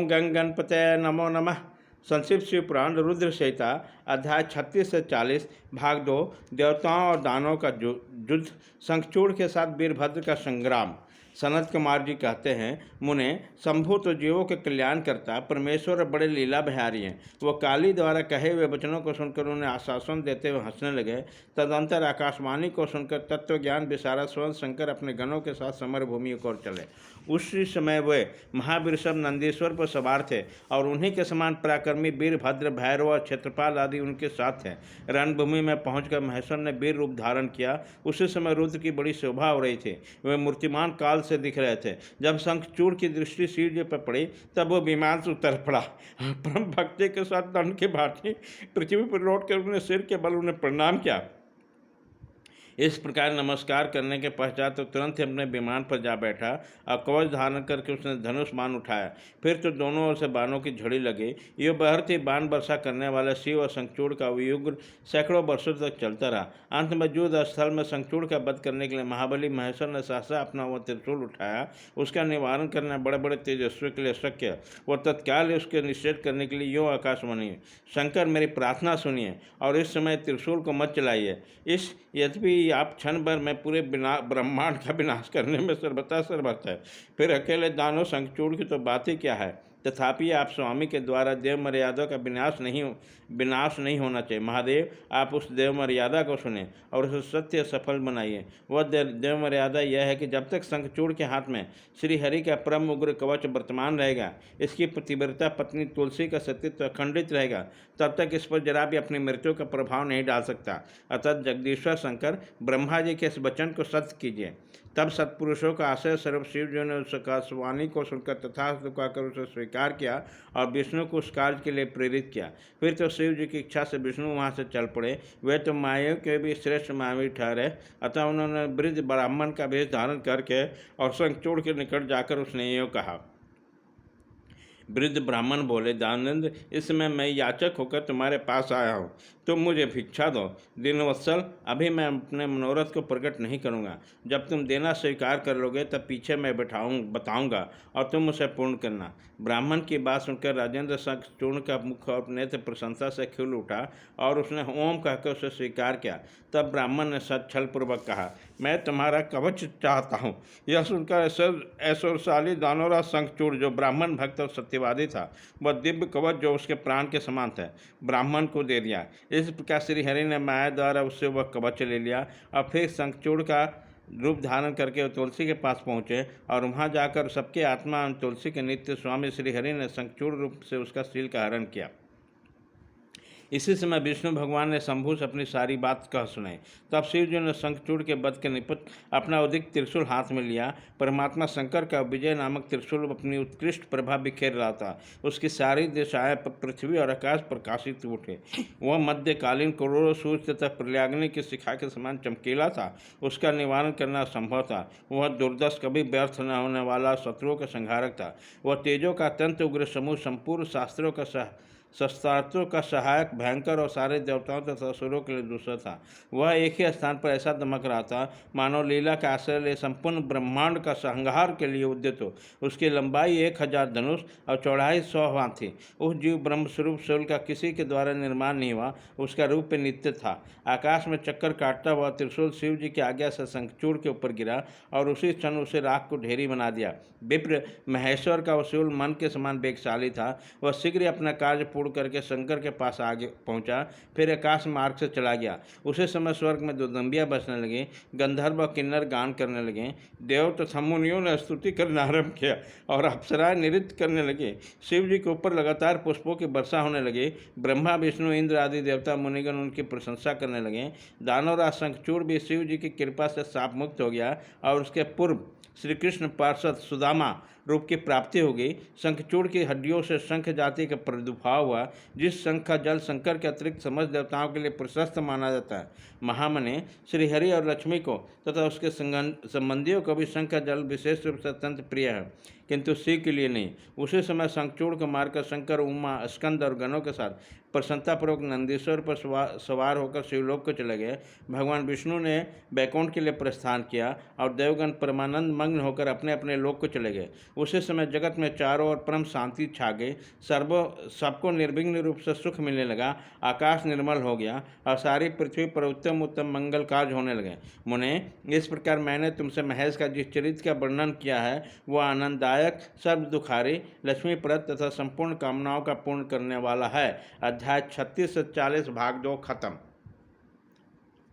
ओम गंग गणपतये नमो नमः। संक्षिप्त शिव पुराण रुद्र संहिता अध्याय 36 से 40 भाग 2 देवताओं और दानवों का युद्ध, शंखचूड़ के साथ वीरभद्र का संग्राम। सनत कुमार जी कहते हैं, मुने शंभु तो जीवों के कल्याण करता परमेश्वर बड़े लीला बिहारी हैं। वो काली द्वारा कहे हुए वचनों को सुनकर उन्हें आश्वासन देते हुए हंसने लगे। तदंतर आकाशवाणी को सुनकर तत्वज्ञान विशारद स्वयं शंकर अपने गणों के साथ समर भूमि की ओर चले। उसी समय वे महावीरषभ नंदीश्वर पर सवार थे और उन्हीं के समान पराक्रमी वीरभद्र, भैरव और क्षेत्रपाल आदि उनके साथ थे। रणभूमि में पहुंचकर महेश्वर ने वीर रूप धारण किया। उसी समय रुद्र की बड़ी शोभा हो रही थी। वे मूर्तिमान काल से दिख रहे थे। जब शंखचूड़ की दृष्टि शिव जी पर पड़ी तब वो विमान से उतर पड़ा। परम भक्ति के साथ दंड के भांति पृथ्वी पर लौटकर उन्हें सिर के बल उन्हें प्रणाम किया। इस प्रकार नमस्कार करने के पश्चात तो तुरंत ही अपने विमान पर जा बैठा और कवच धारण करके उसने धनुष बाण उठाया। फिर तो दोनों ओर से बाणों की झड़ी लगी। ये बहुत ही बाण वर्षा करने वाला शिव और शंखचूड़ का युद्ध सैकड़ों वर्षों तक चलता रहा। अंत में युद्ध स्थल में शंखचूड़ का वध करने के लिए महाबली महेश्वर ने सहसा अपना वह त्रिशूल उठाया। उसका निवारण करना बड़े बड़े तेजस्वी के लिए शक्य। वह तत्काल उसके निषेध करने के लिए यूँ आकाशवाणी, शंकर मेरी प्रार्थना सुनिए और इस समय त्रिशूल को मत चलाइए। इस यद्यपि आप क्षण भर में पूरे ब्रह्मांड का विनाश करने में सर्वथा सर्वथ है, फिर अकेले दानव शंखचूड़ की तो बात ही क्या है। तथापि आप स्वामी के द्वारा देव मर्यादा का विनाश नहीं होना चाहिए। महादेव, आप उस देव मर्यादा को सुने और उसे सत्य सफल बनाइए। वह देव मर्यादा यह है कि जब तक शंखचूड़ के हाथ में श्री हरि का परम उग्र कवच वर्तमान रहेगा, इसकी पतिव्रता पत्नी तुलसी का सतीत्व अखंडित रहेगा, तब तक इस पर जरा भी अपनी मृत्यु का प्रभाव नहीं डाल सकता। अतः जगदीश्वर शंकर, ब्रह्मा जी के इस वचन को सत्य कीजिए। तब सत्पुरुषों का आश्रय स्वरूप शिव जी ने उस आकाशवाणी को सुनकर तथास्तु कहकर उसे स्वीकार किया और विष्णु को उस कार्य के लिए प्रेरित किया। फिर तो शिव जी की इच्छा से विष्णु वहाँ से चल पड़े। वे तो मायाओं के भी श्रेष्ठ मायावी ठहरे। अतः उन्होंने वृद्ध ब्राह्मण का वेश धारण करके और शंखचूड़ के निकट जाकर उसने यूँ कहा। वृद्ध ब्राह्मण बोले, दानंद, इस समय मैं याचक होकर तुम्हारे पास आया हूँ, तुम मुझे भिक्षा दो। दीनवत्सल, अभी मैं अपने मनोरथ को प्रकट नहीं करूँगा। जब तुम देना स्वीकार कर लोगे तब पीछे मैं बताऊँगा और तुम उसे पूर्ण करना। ब्राह्मण की बात सुनकर राजेंद्र शंखचूड़ का मुख और नेत्र प्रशंसा से खिल उठा और उसने ओम कहकर उसे स्वीकार किया। तब ब्राह्मण ने छलपूर्वक कहा, मैं तुम्हारा कवच चाहता हूँ। यह सुनकर ऐश्वर्यशाली दानवराज शंखचूड़, जो ब्राह्मण भक्त और सत्यवादी था, वह दिव्य कवच जो उसके प्राण के समान था, ब्राह्मण को दे दिया। इस प्रकार श्रीहरि ने माया द्वारा उससे वह कवच ले लिया और फिर शंखचूड़ का रूप धारण करके तुलसी के पास पहुँचे और वहाँ जाकर सबके आत्मा तुलसी के नित्य स्वामी श्रीहरि ने शंखचूड़ रूप से उसका शील का हरण किया। इसी समय विष्णु भगवान ने शंभु से अपनी सारी बात कह सुनाई। तब शिव जी ने शंखचूड़ के वध के निमित्त अपना उदित त्रिशूल हाथ में लिया। परमात्मा शंकर का विजय नामक त्रिशूल अपनी उत्कृष्ट प्रभा बिखेर रहा था। उसकी सारी दिशाएं पृथ्वी और आकाश प्रकाशित उठे। वह मध्यकालीन करोड़ों सूर्य तथा प्रल्याग्नि की शिखा के समान चमकीला था। उसका निवारण करना संभव था। वह दुर्दश, कभी व्यर्थ न होने वाला शत्रुओं का संहारक था। वह तेजों का अत्यंत उग्र समूह, संपूर्ण शास्त्रों का शस्त्रास्त्रों का सहायक, भयंकर और सारे देवताओं तथा असुरों के लिए दूसरा था। वह एक ही स्थान पर ऐसा दमक रहा था मानव लीला का आश्रय ले संपूर्ण ब्रह्मांड का संहार के लिए उद्यत हो। उसकी लंबाई 1000 धनुष और चौड़ाई 100 हाथ थी। उस जीव ब्रह्मस्वरूप शूल का किसी के द्वारा निर्माण नहीं हुआ। उसका रूप नित्य था। आकाश में चक्कर काटता हुआ त्रिशूल शिव जी की आज्ञा से शंखचूड़ के ऊपर गिरा और उसी क्षण उसे राख को ढेरी बना दिया। विप्र महेश्वर का शूल मन के समान वेगशाली था। वह शीघ्र अपना कार्य पूर्ण करके शंकर के पास आगे पहुंचा, फिर आकाश मार्ग से चला गया। उसी समय स्वर्ग में दुदंबियाँ बसने लगी। गंधर्व और किन्नर गान करने लगे। देव तथा मुनियों ने स्तुति करना आरंभ किया और अप्सराएं नृत्य करने लगे। शिव जी के ऊपर लगातार पुष्पों की वर्षा होने लगी। ब्रह्मा, विष्णु, इंद्र आदि देवता मुनिगण उनकी प्रशंसा करने लगे। दानवराज शंखचूड़ भी शिव जी की कृपा से शाप मुक्त हो गया और उसके पूर्व श्री कृष्ण पार्षद सुदामा रूप की प्राप्ति हो गई। शंखचूड़ की हड्डियों से शंख जाति का प्रादुर्भाव हुआ। जिस शंख का जल शंकर के अतिरिक्त समस्त देवताओं के लिए प्रशस्त माना जाता है। महामने, श्रीहरि और लक्ष्मी को तथा उसके संबंधियों को भी शंख का जल विशेष रूप से अत्यंत प्रिय है। किंतु श्री के लिए नहीं। उसी समय शंखचूड़ को मारकर शंकर, उमा, स्कंद और गणों के साथ प्रसन्नतापूर्वक नंदीश्वर पर सवार होकर शिवलोक को चले गए। भगवान विष्णु ने बैकुंठ के लिए प्रस्थान किया और देवगण परमानंद मग्न होकर अपने अपने लोक को चले गए। उसी समय जगत में चारों ओर परम शांति छा गई। सबको निर्विघ्न रूप से सुख मिलने लगा। आकाश निर्मल हो गया और सारी पृथ्वी पर उत्तम उत्तम मंगल कार्य होने लगे। मुने, इस प्रकार मैंने तुमसे महेश का जिस चरित्र का वर्णन किया है वह आनंददायक, सर्व दुखारी, लक्ष्मीप्रद तथा संपूर्ण कामनाओं का पूर्ण करने वाला है। अध्याय 36 से 40 भाग 2 खत्म।